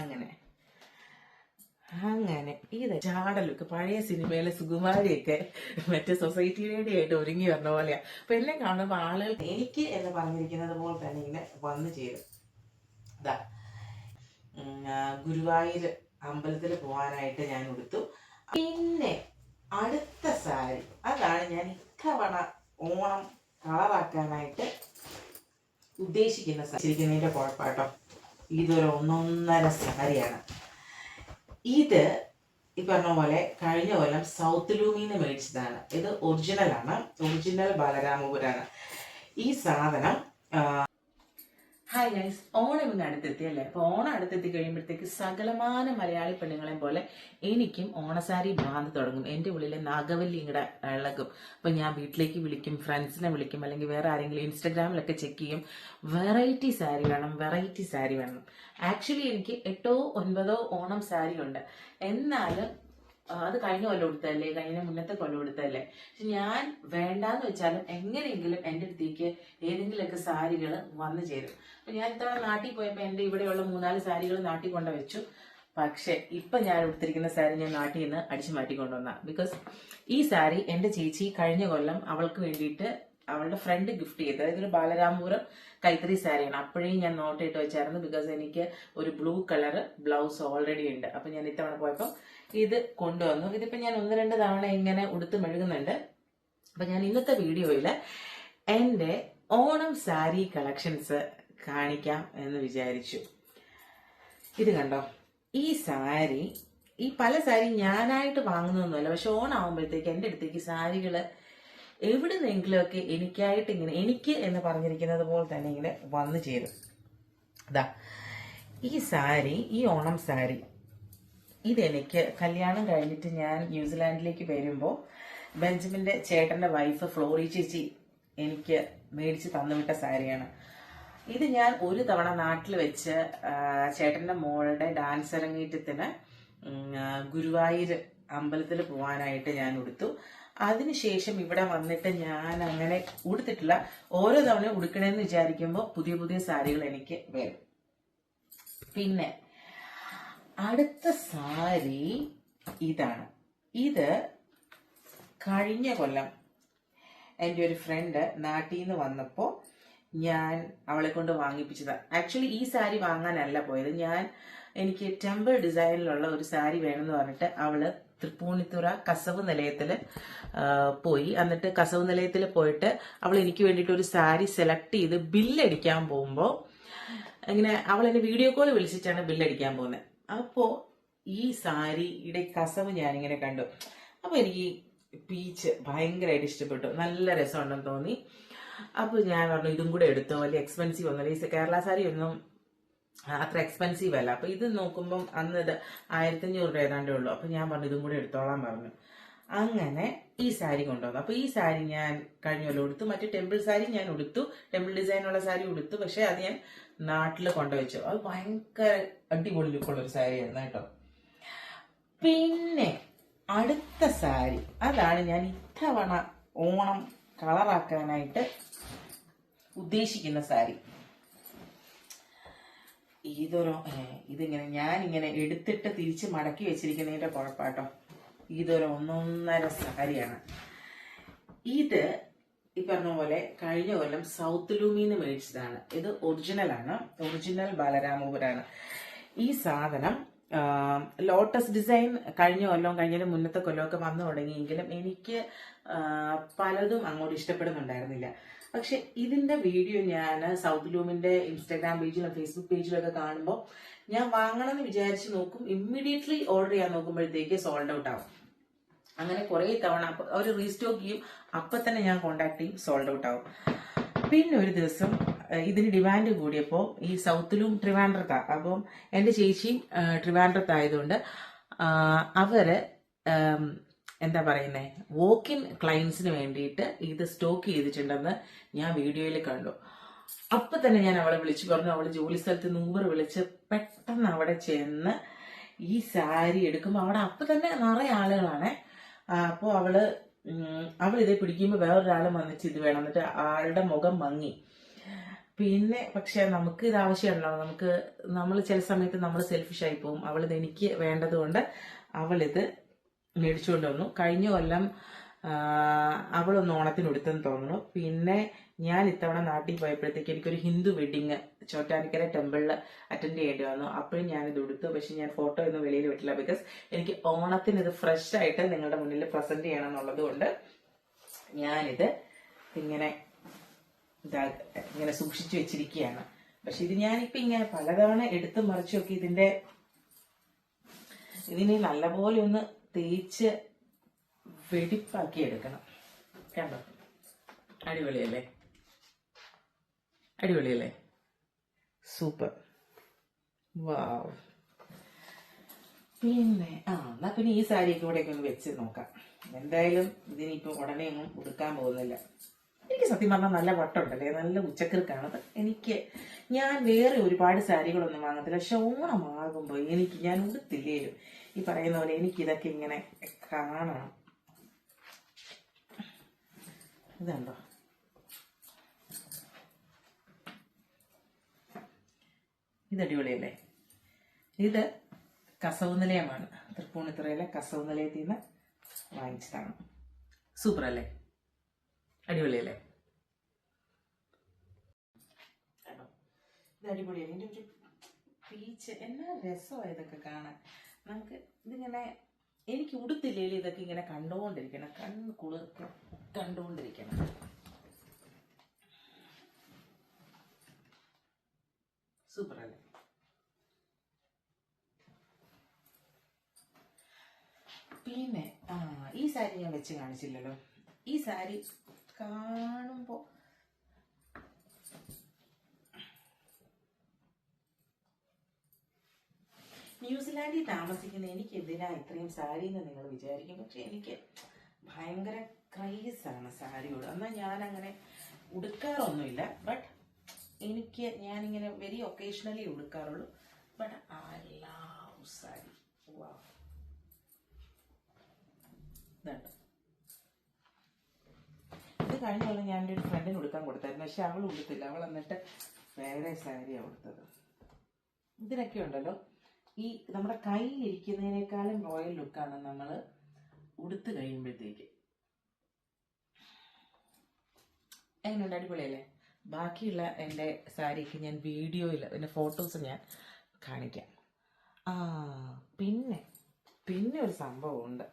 അങ്ങനെ അങ്ങനെ ഇത് ചാടലൊക്കെ പഴയ സിനിമയിലെ സുകുമാരിയൊക്കെ മറ്റേ സൊസൈറ്റിയുടെ ആയിട്ട് ഒരുങ്ങി വന്ന പോലെയാ. അപ്പൊ എന്നെ കാണുമ്പോൾ ആളുകൾ എനിക്ക് എന്ന് പറഞ്ഞിരിക്കുന്നത് പോലെ തന്നെ ഇങ്ങനെ വന്നു ചേരും. ഇതാ ഗുരുവായൂർ അമ്പലത്തിൽ പോകാനായിട്ട് ഞാൻ ഉടുത്തു. പിന്നെ അടുത്ത സാരി അതാണ് ഞാൻ ഇത്തവണ ഓണം കളറാക്കാനായിട്ട് ഉദ്ദേശിക്കുന്ന സാരിക്കുന്നതിന്റെ കുഴപ്പമാട്ടോ. ഇതൊരു ഒന്നൊന്നര സാരിയാണ്. ഇത് ഈ പറഞ്ഞ പോലെ കഴിഞ്ഞ കൊല്ലം സൗത്ത് ലൂമിന്ന് മേടിച്ചതാണ്. ഇത് ഒറിജിനലാണ്, ഒറിജിനൽ ബാലരാമപുരാണ് ഈ സാധനം. ഹായ് ഗൈസ്, ഓണം ഇന്ന് അടുത്തെത്തി അല്ലേ? അപ്പൊ ഓണം അടുത്തെത്തി കഴിയുമ്പോഴത്തേക്ക് സകലമാന മലയാളി പെണ്ണുങ്ങളെ പോലെ എനിക്കും ഓണസാരി ഭ്രാന്ത് തുടങ്ങും. എന്റെ ഉള്ളിലെ നാഗവല്ലി ഇങ്ങടെ ഇളകും. അപ്പൊ ഞാൻ വീട്ടിലേക്ക് വിളിക്കും, ഫ്രണ്ട്സിനെ വിളിക്കും, അല്ലെങ്കിൽ വേറെ ആരെങ്കിലും ഇൻസ്റ്റാഗ്രാമിലൊക്കെ ചെക്ക് ചെയ്യും. വെറൈറ്റി സാരി വേണം, വെറൈറ്റി സാരി വേണം. ആക്ച്വലി എനിക്ക് 8 or 9 ഓണം സാരി ഉണ്ട്. എന്നാലും അത് കഴിഞ്ഞ കൊല്ലം കൊടുത്തതല്ലേ, കഴിഞ്ഞ മുന്നത്തെ കൊല്ലം കൊടുത്തതല്ലേ. പക്ഷെ ഞാൻ വേണ്ടാന്ന് വെച്ചാലും എങ്ങനെയെങ്കിലും എൻ്റെ അടുത്തേക്ക് ഏതെങ്കിലുമൊക്കെ സാരികൾ വന്നു ചേരും. അപ്പൊ ഞാൻ ഇത്തവണ നാട്ടിൽ പോയപ്പോൾ എൻ്റെ ഇവിടെയുള്ള 3-4 സാരികൾ നാട്ടിൽ കൊണ്ടു വെച്ചു. പക്ഷെ ഇപ്പൊ ഞാൻ എടുത്തിരിക്കുന്ന സാരി ഞാൻ നാട്ടിൽ നിന്ന് അടിച്ചു മാറ്റിക്കൊണ്ടുവന്ന. ബിക്കോസ് ഈ സാരി എൻ്റെ ചേച്ചി കഴിഞ്ഞ കൊല്ലം അവൾക്ക് വേണ്ടിയിട്ട് അവളുടെ ഫ്രണ്ട് ഗിഫ്റ്റ് ചെയ്തത്. ഇതൊരു ബാലരാമപുരം കൈത്തറി സാരിയാണ്. അപ്പോഴേ ഞാൻ നോട്ട് ഇട്ട് വെച്ചായിരുന്നു. ബിക്കോസ് എനിക്ക് ഒരു ബ്ലൂ കളർ ബ്ലൗസ് ഓൾറെഡി ഉണ്ട്. അപ്പൊ ഞാൻ ഇത്തവണ പോയപ്പോൾ ഇത് കൊണ്ടുവന്നു. ഇതിപ്പോ ഞാൻ 1-2 തവണ ഇങ്ങനെ ഉടുത്ത് മെഴുകുന്നുണ്ട്. അപ്പൊ ഞാൻ ഇന്നത്തെ വീഡിയോയില് എന്റെ ഓണം സാരി കളക്ഷൻസ് കാണിക്കാം എന്ന് വിചാരിച്ചു. ഇത് കണ്ടോ, ഈ സാരി, ഈ പല സാരി ഞാനായിട്ട് വാങ്ങുന്നൊന്നുമല്ല. പക്ഷെ ഓണം ആവുമ്പോഴത്തേക്ക് എന്റെ അടുത്തേക്ക് സാരികള് എവിടുന്നെങ്കിലുമൊക്കെ എനിക്കായിട്ട് ഇങ്ങനെ, എനിക്ക് എന്ന് പറഞ്ഞിരിക്കുന്നത് പോലെ തന്നെ ഇങ്ങനെ വന്നു ചേരും. ഇതാ ഈ സാരി, ഈ ഓണം സാരി ഇതെനിക്ക് കല്യാണം കഴിഞ്ഞിട്ട് ഞാൻ ന്യൂസിലാൻഡിലേക്ക് വരുമ്പോൾ ബെഞ്ചമിന്റെ ചേട്ടന്റെ വൈഫ് ഫ്ലോറി ചേച്ചി എനിക്ക് മേടിച്ച് തന്നുവിട്ട സാരിയാണ്. ഇത് ഞാൻ ഒരു തവണ നാട്ടിൽ വെച്ച് ചേട്ടന്റെ മോളുടെ ഡാൻസ് അരങ്ങേറ്റത്തിന് ഗുരുവായൂർ അമ്പലത്തിൽ പോകാനായിട്ട് ഞാൻ ഉടുത്തു. അതിനുശേഷം ഇവിടെ വന്നിട്ട് ഞാൻ അങ്ങനെ ഉടുത്തിട്ടില്ല. ഓരോ തവണ ഉടുക്കണമെന്ന് വിചാരിക്കുമ്പോൾ പുതിയ പുതിയ സാരികൾ എനിക്ക് വരും. പിന്നെ അടുത്ത സാരി ഇതാണ്. ഇത് കഴിഞ്ഞ കൊല്ലം എൻ്റെ ഒരു ഫ്രണ്ട് നാട്ടിൽ നിന്ന് വന്നപ്പോൾ ഞാൻ അവളെ കൊണ്ട് വാങ്ങിപ്പിച്ചതാണ്. ആക്ച്വലി ഈ സാരി വാങ്ങാനല്ല പോയത്. എനിക്ക് ടെമ്പിൾ ഡിസൈനിലുള്ള ഒരു സാരി വേണമെന്ന് പറഞ്ഞിട്ട് അവള് തൃപ്പൂണിത്തുറ കസവ് നിലയത്തില് പോയി. എന്നിട്ട് കസവ് നിലയത്തിൽ പോയിട്ട് അവൾ എനിക്ക് വേണ്ടിയിട്ട് ഒരു സാരി സെലക്ട് ചെയ്ത് ബില്ലടിക്കാൻ പോകുമ്പോൾ ഇങ്ങനെ അവൾ എന്നെ വീഡിയോ കോൾ വിളിച്ചിട്ടാണ് ബില്ലടിക്കാൻ പോകുന്നത്. അപ്പോ ഈ സാരിയുടെ കസവ് ഞാനിങ്ങനെ കണ്ടു. അപ്പൊ എനിക്ക് പീച്ച് ഭയങ്കരമായിട്ട് ഇഷ്ടപ്പെട്ടു, നല്ല രസമുണ്ടെന്ന് തോന്നി. അപ്പൊ ഞാൻ പറഞ്ഞു ഇതും കൂടെ എടുത്തോ, വലിയ എക്സ്പെൻസീവ് ഒന്നുമില്ല. ഈ കേരള സാരി ഒന്നും അത്ര എക്സ്പെൻസീവ് അല്ല. അപ്പൊ ഇത് നോക്കുമ്പം അന്ന് ഇത് 1500 രൂപ ഏതാണ്ടേ ഉള്ളൂ. അപ്പൊ ഞാൻ പറഞ്ഞു ഇതും കൂടെ എടുത്തോളാൻ പറഞ്ഞു. അങ്ങനെ ഈ സാരി കൊണ്ടുവന്നു. അപ്പൊ ഈ സാരി ഞാൻ കഴിഞ്ഞ കൊല്ലം ഉടുത്തു. മറ്റേ ടെമ്പിൾ സാരി ഞാൻ ഉടുത്തു, ടെമ്പിൾ ഡിസൈനുള്ള സാരി ഉടുത്തു. പക്ഷെ അത് ഞാൻ നാട്ടിൽ കൊണ്ടുവച്ചു. അത് ഭയങ്കര അടിപൊളി ലുക്കുള്ള ഒരു സാരിയായിരുന്നു കേട്ടോ. പിന്നെ അടുത്ത സാരി അതാണ് ഞാൻ ഇത്തവണ ഓണം കളറാക്കാനായിട്ട് ഉദ്ദേശിക്കുന്ന സാരി. ഇതിങ്ങനെ ഞാനിങ്ങനെ എടുത്തിട്ട് തിരിച്ച് മടക്കി വെച്ചിരിക്കുന്നതിന്റെ കുഴപ്പമാട്ടോ. ഇതൊരു ഒന്നൊന്നര സാരിയാണ്. ഇത് ഈ പറഞ്ഞ പോലെ കഴിഞ്ഞ കൊല്ലം സൗത്ത് ലൂമിന്ന് മേടിച്ചതാണ്. ഇത് ഒറിജിനലാണ്, ഒറിജിനൽ ബാലരാമപുരാണ് ഈ സാധനം. ലോട്ടസ് ഡിസൈൻ കഴിഞ്ഞ കൊല്ലവും കഴിഞ്ഞതിന് മുന്നത്തെ കൊല്ലമൊക്കെ വന്നു തുടങ്ങിയെങ്കിലും എനിക്ക് പലതും അങ്ങോട്ട് ഇഷ്ടപ്പെടുന്നുണ്ടായിരുന്നില്ല. പക്ഷെ ഇതിന്റെ വീഡിയോ ഞാൻ സൗത്ത് ലൂമിന്റെ ഇൻസ്റ്റാഗ്രാം പേജിലും ഫേസ്ബുക്ക് പേജിലും ഒക്കെ കാണുമ്പോൾ ഞാൻ വാങ്ങണമെന്ന് വിചാരിച്ച് നോക്കും. ഇമ്മീഡിയറ്റ്ലി ഓർഡർ ചെയ്യാൻ നോക്കുമ്പോഴത്തേക്ക് സോൾഡ് ഔട്ട് ആവും. അങ്ങനെ കുറെ തവണ അവർ റീസ്റ്റോക്ക് ചെയ്യും, അപ്പൊ തന്നെ ഞാൻ കോണ്ടാക്ട് ചെയ്യും, സോൾഡ് ഔട്ട് ആവും. പിന്നെ ഒരു ദിവസം ഇതിന് ഡിമാൻഡ് കൂടിയപ്പോൾ ഈ സൗത്തിലും ട്രിവാൻഡ്രത്താ. അപ്പം എൻ്റെ ചേച്ചിയും ട്രിവാൻഡ്രത്തായതുകൊണ്ട് അവര് എന്താ പറയുന്നേ, വോക്കിൻ ക്ലയൻസിന് വേണ്ടിയിട്ട് ഇത് സ്റ്റോക്ക് ചെയ്തിട്ടുണ്ടെന്ന് ഞാൻ വീഡിയോയിൽ കണ്ടു. അപ്പൊ തന്നെ ഞാൻ അവളെ വിളിച്ചു പറഞ്ഞു. അവള് ജോലി സ്ഥലത്ത് നൂറ് വിളിച്ച് പെട്ടെന്ന് അവിടെ ചെന്ന് ഈ സാരി എടുക്കുമ്പോൾ അവിടെ അപ്പൊ തന്നെ നിറയെ ആളുകളാണ്. അപ്പോൾ അവളിത് പിടിക്കുമ്പോൾ വേറൊരാൾ വന്നിട്ട് ഇത് വേണം. എന്നിട്ട് ആളുടെ മുഖം മങ്ങി. പിന്നെ പക്ഷെ നമുക്ക് ഇത് ആവശ്യമുണ്ടല്ലോ, നമ്മൾ ചില സമയത്ത് നമ്മൾ സെൽഫിഷ് ആയി പോകും. അവളിത് എനിക്ക് വേണ്ടതുകൊണ്ട് അവളിത് മേടിച്ചുകൊണ്ട് വന്നു. കഴിഞ്ഞ കൊല്ലം അവളൊന്ന് ഓണത്തിന് എടുത്തെന്ന് തോന്നുന്നു. പിന്നെ ഞാൻ ഇത്തവണ നാട്ടിൽ പോയപ്പോഴത്തേക്ക് എനിക്കൊരു ഹിന്ദു വെഡിങ് ചോറ്റാനിക്കര ടെമ്പിളിൽ അറ്റൻഡ് ചെയ്യേണ്ടി വന്നു. അപ്പോഴും ഞാനിത് എടുത്തു. പക്ഷെ ഞാൻ ഫോട്ടോ ഒന്നും വെളിയിൽ വിട്ടില്ല. ബിക്കോസ് എനിക്ക് ഓണത്തിന് ഇത് ഫ്രഷ് ആയിട്ട് നിങ്ങളുടെ മുന്നിൽ പ്രസന്റ് ചെയ്യണം എന്നുള്ളത് കൊണ്ട് ഞാനിത് ഇങ്ങനെ സൂക്ഷിച്ചു വെച്ചിരിക്കുകയാണ്. പക്ഷെ ഇത് ഞാനിപ്പോ ഇങ്ങനെ പലതവണ എടുത്തു മറിച്ചു നോക്കി. ഇതിനെ നല്ലപോലെ ഒന്ന് തേച്ച് വെടിപ്പാക്കി എടുക്കണം. കണ്ടോ, അടിപൊളിയല്ലേ? അടിപൊളിയല്ലേ? സൂപ്പർ, വാവ്. പിന്നെ എന്നാ പിന്നെ ഈ സാരിയൊക്കെ ഇവിടെയൊക്കെ ഒന്ന് വെച്ച് നോക്കാം. എന്തായാലും ഇതിനിപ്പോ ഉടനെ ഒന്നും ഉടുക്കാൻ പോകുന്നില്ല. എനിക്ക് സത്യം പറഞ്ഞാൽ നല്ല വട്ടമുണ്ടല്ലേ, നല്ല ഉച്ചക്കിറുക്കാണത്. ഞാൻ വേറെ ഒരുപാട് സാരികളൊന്നും വാങ്ങത്തില്ല. പക്ഷെ ഓണമാകുമ്പോൾ ഞാൻ ഉടുത്തില്ലേലും ഈ പറയുന്ന പോലെ എനിക്കിതൊക്കെ ഇങ്ങനെ കാണണം. ഇതുണ്ടോ, ഇത് അടിപൊളിയല്ലേ? ഇത് കസവ് നിലയമാണ്. തൃപ്പൂണിത്തുറയിലെ കസവ് നിലയത്തിൽ നിന്ന് വാങ്ങിച്ചതാണ്. സൂപ്പർ അല്ലേ? അടിപൊളിയല്ലേ? ഇത് അടിപൊളിയല്ലേ? ഇതിൻ്റെ ഒരു പീച്ച് എന്നാ രസമാണ് ഇതൊക്കെ കാണാൻ. നമുക്ക് ഇതിങ്ങനെ, എനിക്ക് ഉടുത്തില്ലേലും ഇതൊക്കെ ഇങ്ങനെ കണ്ടുകൊണ്ടിരിക്കണം, കണ്ണ് കുളിർക്ക കണ്ടുകൊണ്ടിരിക്കണം. സൂപ്പർ അല്ലേ? പിന്നെ ഈ സാരി ഞാൻ വെച്ച് കാണിച്ചില്ലല്ലോ. ഈ സാരി കാണുമ്പോ ന്യൂസിലാൻഡിൽ താമസിക്കുന്ന എനിക്ക് എന്തിനാ ഇത്രയും സാരി എന്ന് നിങ്ങൾ വിചാരിക്കും. പക്ഷെ എനിക്ക് ഭയങ്കര ക്രൈസാണ് സാരിയോട്. എന്നാൽ ഞാനങ്ങനെ ഉടുക്കാറൊന്നുമില്ല. ബട്ട് ഞാനിങ്ങനെ വെരി ഒക്കേഷണലി ഉടുക്കാറുള്ളൂ. But I love sari. Wow, ഇതുണ്ട്. ഇത് കഴിഞ്ഞ കൊല്ലം ഞാൻ എൻ്റെ ഒരു ഫ്രണ്ടിന് ഉടുക്കാൻ കൊടുത്തായിരുന്നു. പക്ഷെ അവൾ ഉടുത്തില്ല. അവൾ എന്നിട്ട് വേറെ സാരിയാണ് ഉടുത്തത്. ഇതിനൊക്കെ ഉണ്ടല്ലോ, ഈ നമ്മുടെ കയ്യിലിരിക്കുന്നതിനേക്കാളും റോയൽ ലുക്കാണ് നമ്മൾ ഉടുത്ത് കഴിയുമ്പോഴത്തേക്ക്. എങ്ങനെയുണ്ട്? അടിപൊളിയല്ലേ? ബാക്കിയുള്ള എൻ്റെ സാരിക്ക് ഞാൻ വീഡിയോയിൽ എൻ്റെ ഫോട്ടോസ് ഞാൻ കാണിക്കാം. പിന്നെ ഒരു സംഭവമുണ്ട്.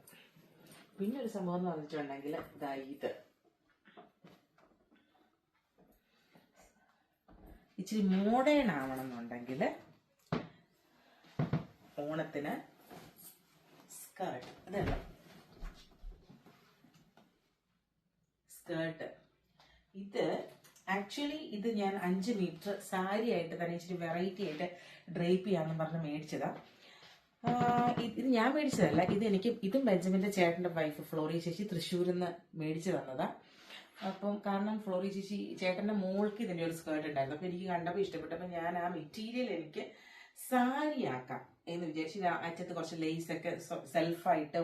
പിന്നെ ഒരു സംഭവം എന്ന് പറഞ്ഞിട്ടുണ്ടെങ്കിൽ ഇത് ഇച്ചിരി മോഡേൺ ആവണമെന്നുണ്ടെങ്കിൽ ഓണത്തിന് സ്കേർട്ട്, അതല്ല സ്കേർട്ട്. ഇത് ആക്ച്വലി ഇത് ഞാൻ 5 മീറ്റർ സാരി ആയിട്ട് തന്നെ ഇച്ചിരി വെറൈറ്റി ആയിട്ട് ഡ്രേപ്പ് ചെയ്യാമെന്ന് പറഞ്ഞ് മേടിച്ചതാ. ഇത് ഞാൻ മേടിച്ചതല്ല. ഇതും ബെഞ്ചമിന്റെ ചേട്ടന്റെ വൈഫ് ഫ്ലോറി ചേച്ചി തൃശ്ശൂരിൽ നിന്ന് മേടിച്ചു തന്നതാ. അപ്പം കാരണം ഫ്ലോറി ചേച്ചി ചേട്ടന്റെ മോൾക്ക് ഇതിന്റെ ഒരു സ്കേർട്ട് ഉണ്ടായിരുന്നു. അപ്പൊ എനിക്ക് കണ്ടപ്പോൾ ഇഷ്ടപ്പെട്ടപ്പോൾ ഞാൻ ആ മെറ്റീരിയൽ എനിക്ക് സാരി ആക്കാം എന്ന് വിചാരിച്ചു. അറ്റത്ത് കുറച്ച് ലേസ് ഒക്കെ സെൽഫായിട്ട്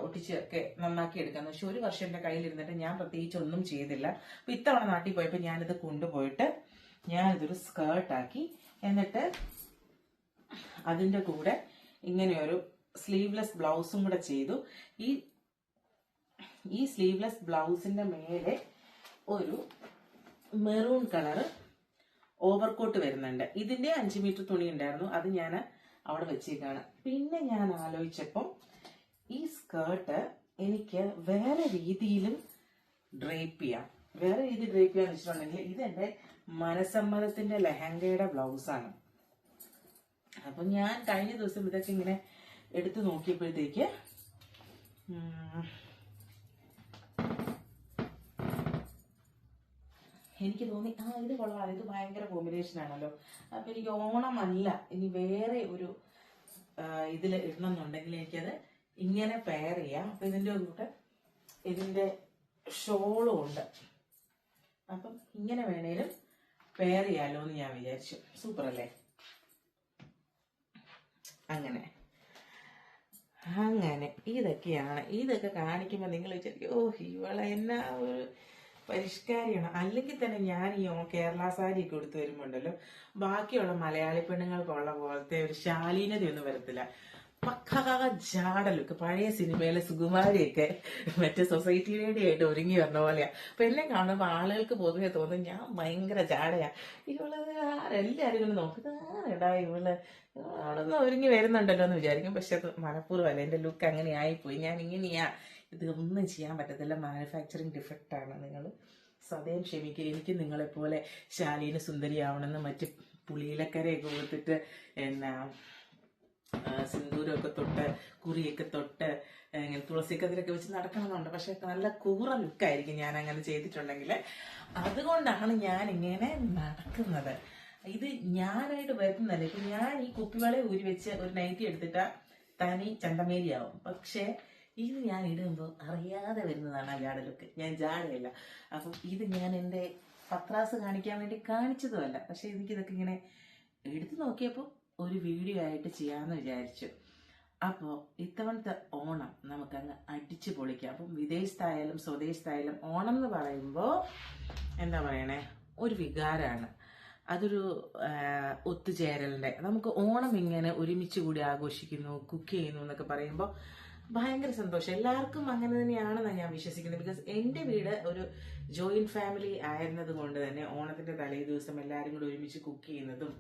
ഒട്ടിച്ചൊക്കെ നന്നാക്കി എടുക്കാന്ന്. പക്ഷെ ഒരു വർഷം എൻ്റെ കയ്യിലിരുന്നിട്ട് ഞാൻ പ്രത്യേകിച്ച് ഒന്നും ചെയ്തില്ല. അപ്പൊ ഇത്തവണ നാട്ടിൽ പോയപ്പോൾ ഞാനിത് കൊണ്ടുപോയിട്ട് ഞാനിതൊരു സ്കേർട്ടാക്കി. എന്നിട്ട് അതിൻ്റെ കൂടെ ഇങ്ങനെയൊരു സ്ലീവ്ലെസ് ബ്ലൗസും കൂടെ ചെയ്തു. ഈ സ്ലീവ്ലെസ് ബ്ലൗസിന്റെ മേലെ ഒരു മെറൂൺ കളർ ഓവർകോട്ട് വരുന്നുണ്ട്. ഇതിന്റെ 5 മീറ്റർ തുണി ഉണ്ടായിരുന്നു, അത് ഞാൻ അവിടെ വെച്ചേക്കാണ്. പിന്നെ ഞാൻ ആലോചിച്ചപ്പോൾ ഈ സ്കേർട്ട് എനിക്ക് വേറെ രീതിയിലും ഡ്രേപ്പ് ചെയ്യാം. വേറെ രീതി ഡ്രേപ്പ് ചെയ്യാന്ന് വെച്ചിട്ടുണ്ടെങ്കിൽ ഇതെന്റെ മനസമ്മതത്തിന്റെ ലെഹങ്കയുടെ ബ്ലൗസാണ്. അപ്പൊ ഞാൻ കഴിഞ്ഞ ദിവസം ഇതൊക്കെ ഇങ്ങനെ എടുത്തു നോക്കിയപ്പോഴത്തേക്ക് എനിക്ക് തോന്നി ഇത് കൊള്ളാം, ഇത് ഭയങ്കര കോമ്പിനേഷൻ ആണല്ലോ. അപ്പൊ എനിക്ക് ഓണമല്ല ഇനി വേറെ ഒരു ഇതിൽ ഇടണമെന്നുണ്ടെങ്കിൽ എനിക്കത് ഇങ്ങനെ പെയർ ചെയ്യാം. അപ്പൊ ഇതിന്റെ കൂടെ ഇതിന്റെ ഷോളും ഉണ്ട്. അപ്പം ഇങ്ങനെ വേണേലും പെയർ ചെയ്യാലോ എന്ന് ഞാൻ വിചാരിച്ചു. സൂപ്പർ അല്ലേ? അങ്ങനെ ഇതൊക്കെയാണ്. ഇതൊക്കെ കാണിക്കുമ്പോൾ നിങ്ങൾ വിചാരിക്കും, ഇവളെ എന്നാ ഒരു പരിഷ്കാരിയാണ്. അല്ലെങ്കിൽ തന്നെ ഞാൻ ഈ കേരള സാരി ഒക്കെ എടുത്തു വരുമ്പോണ്ടല്ലോ ബാക്കിയുള്ള മലയാളി പെണ്ണുങ്ങൾക്കുള്ള പോലത്തെ ഒരു ശാലീനതയൊന്നും വരത്തില്ല. പക്കാ ജാട ലുക്ക്. പഴയ സിനിമയിലെ സുകുമാരിയൊക്കെ മറ്റേ സൊസൈറ്റി ലേഡി ആയിട്ട് ഒരുങ്ങി വരണ പോലെയാ. അപ്പൊ എന്നെ കാണുമ്പോൾ ആളുകൾക്ക് പൊതുവെ തോന്നും ഞാൻ ഭയങ്കര ജാടയാ. ഇവള് എല്ലാരും ഇങ്ങനെ നോക്കിടാ ഇവള് അവളൊന്നും ഒരുങ്ങി വരുന്നുണ്ടല്ലോ എന്ന് വിചാരിക്കും. പക്ഷെ അത് മനഃപൂർവ്വം അല്ല, എന്റെ ലുക്ക് അങ്ങനെ ആയിപ്പോയി. ഞാൻ ഇങ്ങനെയാ. ഇതൊന്നും ചെയ്യാൻ പറ്റത്തില്ല. മാനുഫാക്ചറിങ് ഡിഫക്റ്റ് ആണ്. നിങ്ങൾ സദയം ക്ഷമിക്കുക. എനിക്ക് നിങ്ങളെപ്പോലെ ശാലീന സുന്ദരിയാവണമെന്ന് മറ്റ് പുളിയിലക്കരയൊക്കെ കൊടുത്തിട്ട് എന്നാ സിന്ദൂരമൊക്കെ തൊട്ട് കുറിയൊക്കെ തൊട്ട് ഇങ്ങനെ തുളസിക്കതിരൊക്കെ വെച്ച് നടക്കണമെന്നുണ്ട്. പക്ഷെ നല്ല കൂറ ലുക്കായിരിക്കും ഞാൻ അങ്ങനെ ചെയ്തിട്ടുണ്ടെങ്കിൽ. അതുകൊണ്ടാണ് ഞാൻ ഇങ്ങനെ നടക്കുന്നത്. ഇത് ഞാനായിട്ട് വരുന്നതല്ല. ഇപ്പൊ ഞാൻ ഈ കുപ്പിവള ഊരി വെച്ച് ഒരു നൈറ്റി എടുത്തിട്ടാ തനി ചന്തമേരിയാവും. പക്ഷെ ഇത് ഞാൻ ഇടുമ്പോൾ അറിയാതെ വരുന്നതാണ് ആ ജാട ലുക്ക്. ഞാൻ ജാടയല്ല. അപ്പം ഇത് ഞാൻ എൻ്റെ പത്രാസ് കാണിക്കാൻ വേണ്ടി കാണിച്ചതുമല്ല. പക്ഷെ എനിക്കിതൊക്കെ ഇങ്ങനെ എടുത്തു നോക്കിയപ്പോൾ ഒരു വീഡിയോ ആയിട്ട് ചെയ്യാമെന്ന് വിചാരിച്ചു. അപ്പോൾ ഇത്തവണത്തെ ഓണം നമുക്കങ്ങ് അടിച്ചു പൊളിക്കാം. അപ്പം വിദേശത്തായാലും സ്വദേശത്തായാലും ഓണം എന്ന് പറയുമ്പോൾ എന്താ പറയണേ, ഒരു വികാരമാണ്. അതൊരു ഒത്തുചേരലിൻ്റെ. നമുക്ക് ഓണം ഇങ്ങനെ ഒരുമിച്ച് കൂടി ആഘോഷിക്കുന്നു, കുക്ക് ചെയ്യുന്നു എന്നൊക്കെ പറയുമ്പോൾ ഭയങ്കര സന്തോഷം. എല്ലാവർക്കും അങ്ങനെ തന്നെയാണെന്ന് ഞാൻ വിശ്വസിക്കുന്നത്. ബിക്കോസ് എൻ്റെ വീട് ഒരു ജോയിന്റ് ഫാമിലി ആയിരുന്നത് കൊണ്ട് തന്നെ ഓണത്തിന്റെ തലേ ദിവസം എല്ലാവരും കൂടി ഒരുമിച്ച് കുക്ക് ചെയ്യുന്നതും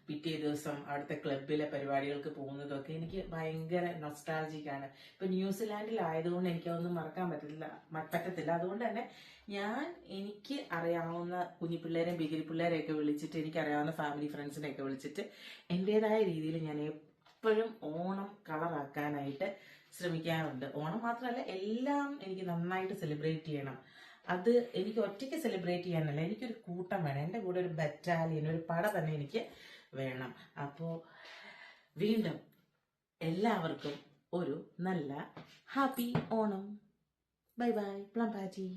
പിറ്റേ ദിവസം അവിടുത്തെ ക്ലബിലെ പരിപാടികൾക്ക് പോകുന്നതും ഒക്കെ എനിക്ക് ഭയങ്കര നൊസ്റ്റാൾജിക്കാണ്. ഇപ്പൊ ന്യൂസിലാൻഡിലായതുകൊണ്ട് എനിക്കതൊന്നും മറക്കാൻ പറ്റത്തില്ല. അതുകൊണ്ട് തന്നെ ഞാൻ എനിക്ക് അറിയാവുന്ന കുഞ്ഞിപ്പിള്ളേരെയും ബിഗിരി പിള്ളേരെയൊക്കെ വിളിച്ചിട്ട്, എനിക്കറിയാവുന്ന ഫാമിലി ഫ്രണ്ട്സിനെയൊക്കെ വിളിച്ചിട്ട് എൻ്റെതായ രീതിയിൽ ഞാൻ എപ്പോഴും ഓണം കളറാക്കാനായിട്ട് ശ്രമിക്കാറുണ്ട്. ഓണം മാത്രമല്ല, എല്ലാം എനിക്ക് നന്നായിട്ട് സെലിബ്രേറ്റ് ചെയ്യണം. അത് എനിക്ക് ഒറ്റയ്ക്ക് സെലിബ്രേറ്റ് ചെയ്യാനല്ല, എനിക്കൊരു കൂട്ടം വേണം. എൻ്റെ കൂടെ ഒരു ബറ്റാലിയൻ, ഒരു പട തന്നെ എനിക്ക് വേണം. അപ്പോൾ വീണ്ടും എല്ലാവർക്കും ഒരു നല്ല ഹാപ്പി ഓണം. Bye bye പ്ലംപാജി.